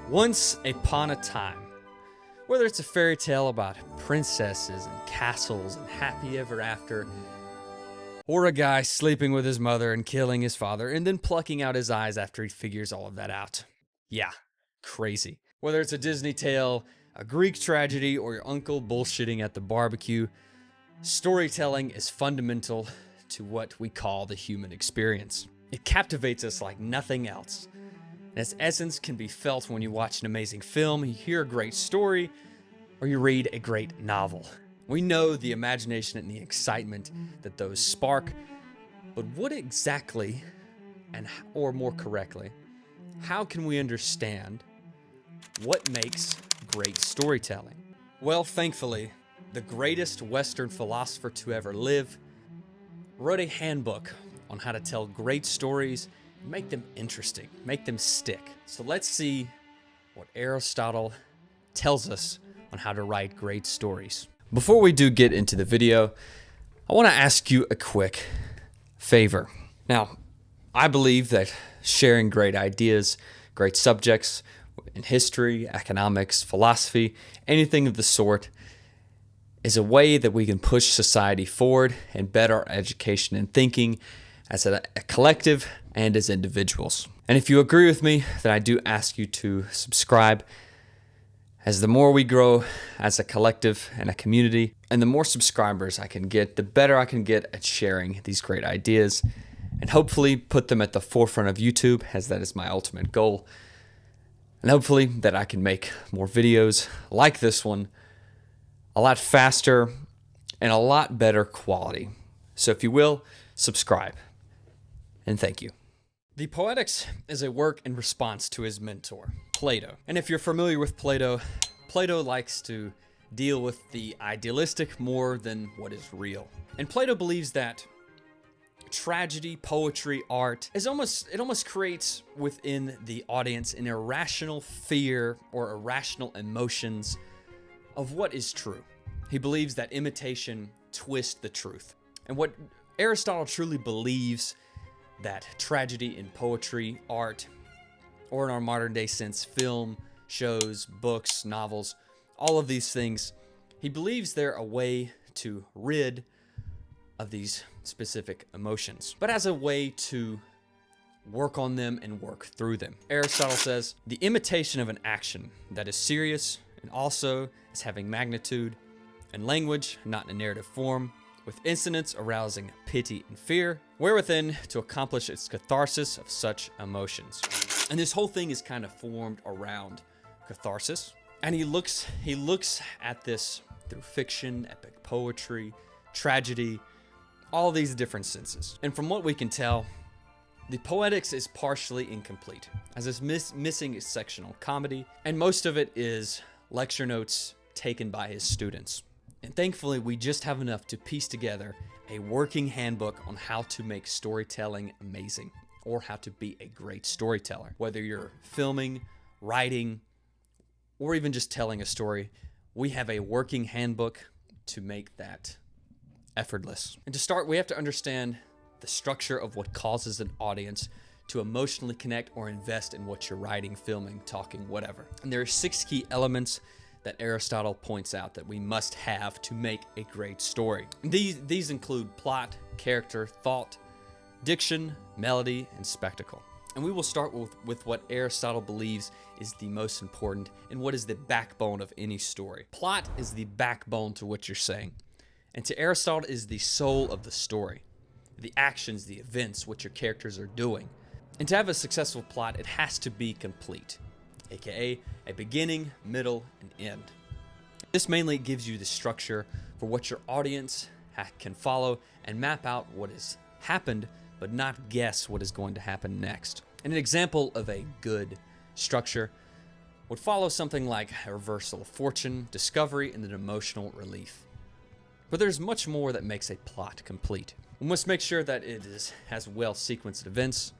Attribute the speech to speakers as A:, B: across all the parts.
A: Once upon a time, whether it's a fairy tale about princesses and castles and happy ever after, or a guy sleeping with his mother and killing his father and then plucking out his eyes after he figures all of that out. Yeah, crazy. Whether it's a Disney tale, a Greek tragedy, or your uncle bullshitting at the barbecue, storytelling is fundamental to what we call the human experience. It captivates us like nothing else. And its essence can be felt when you watch an amazing film, you hear a great story, or you read a great novel. We know the imagination and the excitement that those spark, but what exactly, or more correctly, how can we understand what makes great storytelling? Well, thankfully, the greatest Western philosopher to ever live wrote a handbook on how to tell great stories, make them interesting, make them stick. So let's see what Aristotle tells us on how to write great stories. Before we do get into the video, I want to ask you a quick favor. Now, I believe that sharing great ideas, great subjects in history, economics, philosophy, anything of the sort, is a way that we can push society forward and better our education and thinking as a collective and as individuals. And if you agree with me, then I do ask you to subscribe, as the more we grow as a collective and a community, and the more subscribers I can get, the better I can get at sharing these great ideas and hopefully put them at the forefront of YouTube, as that is my ultimate goal. And hopefully that I can make more videos like this one a lot faster and a lot better quality. So if you will, subscribe. And thank you. The Poetics is a work in response to his mentor, Plato. And if you're familiar with Plato, Plato likes to deal with the idealistic more than what is real. And Plato believes that tragedy, poetry, art it almost creates within the audience an irrational fear or irrational emotions of what is true. He believes that imitation twists the truth. And what Aristotle truly believes, that tragedy in poetry, art, or in our modern day sense, film, shows, books, novels, all of these things, he believes they're a way to rid of these specific emotions, but as a way to work on them and work through them. Aristotle says, the imitation of an action that is serious and also is having magnitude and language, not in a narrative form, with incidents arousing pity and fear, wherewithin to accomplish its catharsis of such emotions. And this whole thing is kind of formed around catharsis. And he looks at this through fiction, epic poetry, tragedy, all these different senses. And from what we can tell, the Poetics is partially incomplete, as it's missing is sectional comedy, and most of it is lecture notes taken by his students. And thankfully, we just have enough to piece together a working handbook on how to make storytelling amazing, or how to be a great storyteller. Whether you're filming, writing, or even just telling a story, we have a working handbook to make that effortless. And to start, we have to understand the structure of what causes an audience to emotionally connect or invest in what you're writing, filming, talking, whatever. And there are 6 key elements that Aristotle points out that we must have to make a great story. These include plot, character, thought, diction, melody, and spectacle. And we will start with what Aristotle believes is the most important and what is the backbone of any story. Plot is the backbone to what you're saying. And to Aristotle is the soul of the story. The actions, the events, what your characters are doing. And to have a successful plot, it has to be complete, aka a beginning, middle, and end. This mainly gives you the structure for what your audience can follow and map out what has happened, but not guess what is going to happen next. And an example of a good structure would follow something like a reversal of fortune, discovery, and an emotional relief. But there's much more that makes a plot complete. We must make sure that it has well-sequenced events,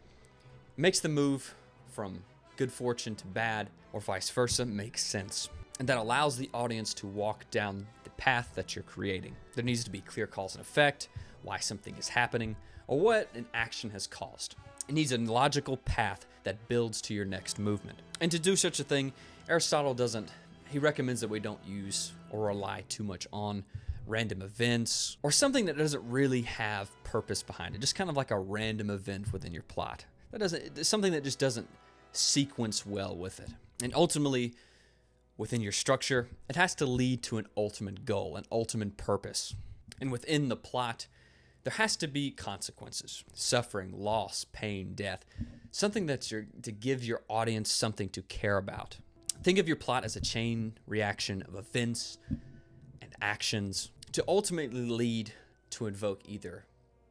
A: makes the move from good fortune to bad, or vice versa, makes sense, and that allows the audience to walk down the path that you're creating. There needs to be clear cause and effect, why something is happening, or what an action has caused. It needs a logical path that builds to your next movement. And to do such a thing, Aristotle he recommends that we don't use or rely too much on random events or something that doesn't really have purpose behind it. Just kind of like a random event within your plot. Something that just doesn't sequence well with it. And ultimately, within your structure, it has to lead to an ultimate goal, an ultimate purpose. And within the plot, there has to be consequences, suffering, loss, pain, death, something to give your audience something to care about. Think of your plot as a chain reaction of events and actions to ultimately lead to invoke either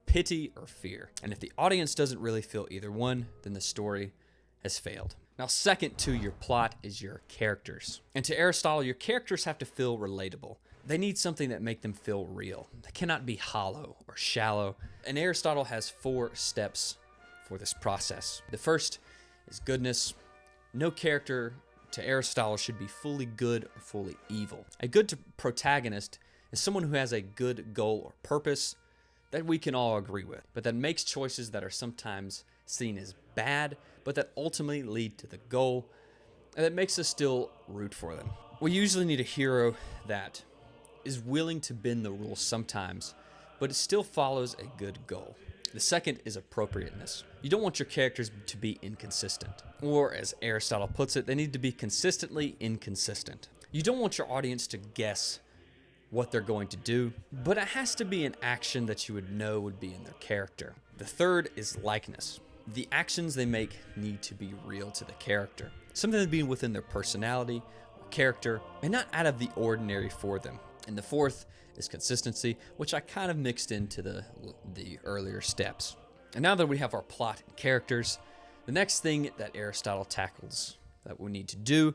A: pity or fear. And if the audience doesn't really feel either one, then the story has failed. Now, second to your plot is your characters. And to Aristotle, your characters have to feel relatable. They need something that make them feel real. They cannot be hollow or shallow. And Aristotle has 4 steps for this process. The first is goodness. No character to Aristotle should be fully good or fully evil. A good protagonist is someone who has a good goal or purpose that we can all agree with, but that makes choices that are sometimes seen as bad, but that ultimately lead to the goal, and that makes us still root for them. We usually need a hero that is willing to bend the rules sometimes, but it still follows a good goal. The second is appropriateness. You don't want your characters to be inconsistent, or as Aristotle puts it, they need to be consistently inconsistent. You don't want your audience to guess what they're going to do, but it has to be an action that you would know would be in their character. The third is likeness. The actions they make need to be real to the character, something that be within their personality or character, and not out of the ordinary for them. And the fourth is consistency, which I kind of mixed into the earlier steps. And now that we have our plot and characters, the next thing that Aristotle tackles that we need to do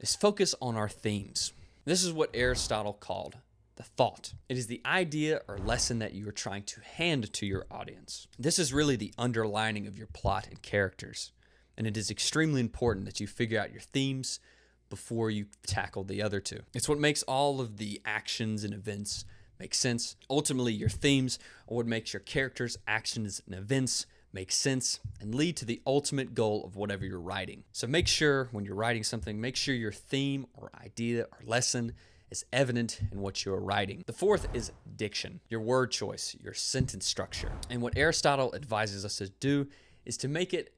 A: is focus on our themes. This is what Aristotle called the thought. It is the idea or lesson that you are trying to hand to your audience. This is really the underlining of your plot and characters, and it is extremely important that you figure out your themes before you tackle the other two. It's what makes all of the actions and events make sense. Ultimately, your themes are what makes your characters' actions and events make sense and lead to the ultimate goal of whatever you're writing. So make sure when you're writing something, make sure your theme or idea or lesson is evident in what you're writing. The fourth is diction, your word choice, your sentence structure. And what Aristotle advises us to do is to make it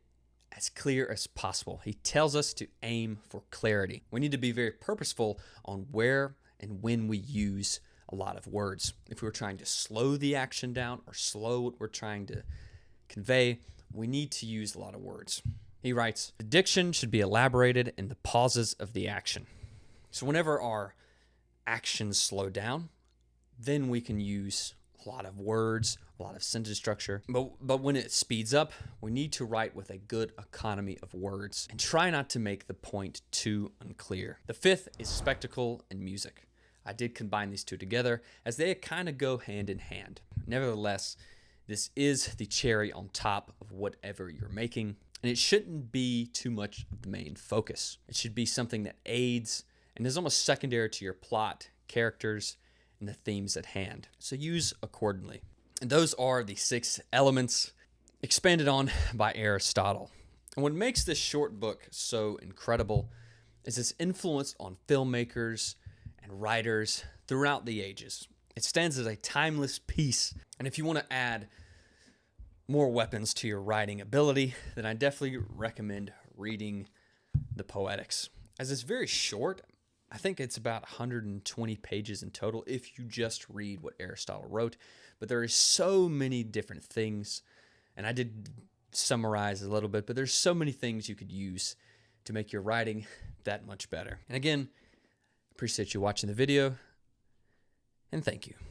A: as clear as possible. He tells us to aim for clarity. We need to be very purposeful on where and when we use a lot of words. If we're trying to slow the action down or slow what we're trying to convey, we need to use a lot of words. He writes, the diction should be elaborated in the pauses of the action. So whenever our actions slow down, then we can use a lot of words, a lot of sentence structure. But when it speeds up, we need to write with a good economy of words and try not to make the point too unclear. The fifth is spectacle and music. I did combine these two together as they kind of go hand in hand. Nevertheless, this is the cherry on top of whatever you're making, and it shouldn't be too much of the main focus. It should be something that aids and is almost secondary to your plot, characters, and the themes at hand. So use accordingly. And those are the 6 elements expanded on by Aristotle. And what makes this short book so incredible is its influence on filmmakers and writers throughout the ages. It stands as a timeless piece. And if you want to add more weapons to your writing ability, then I definitely recommend reading the Poetics. As it's very short, I think it's about 120 pages in total if you just read what Aristotle wrote. But there is so many different things, and I did summarize a little bit, but there's so many things you could use to make your writing that much better. And again, appreciate you watching the video, and thank you.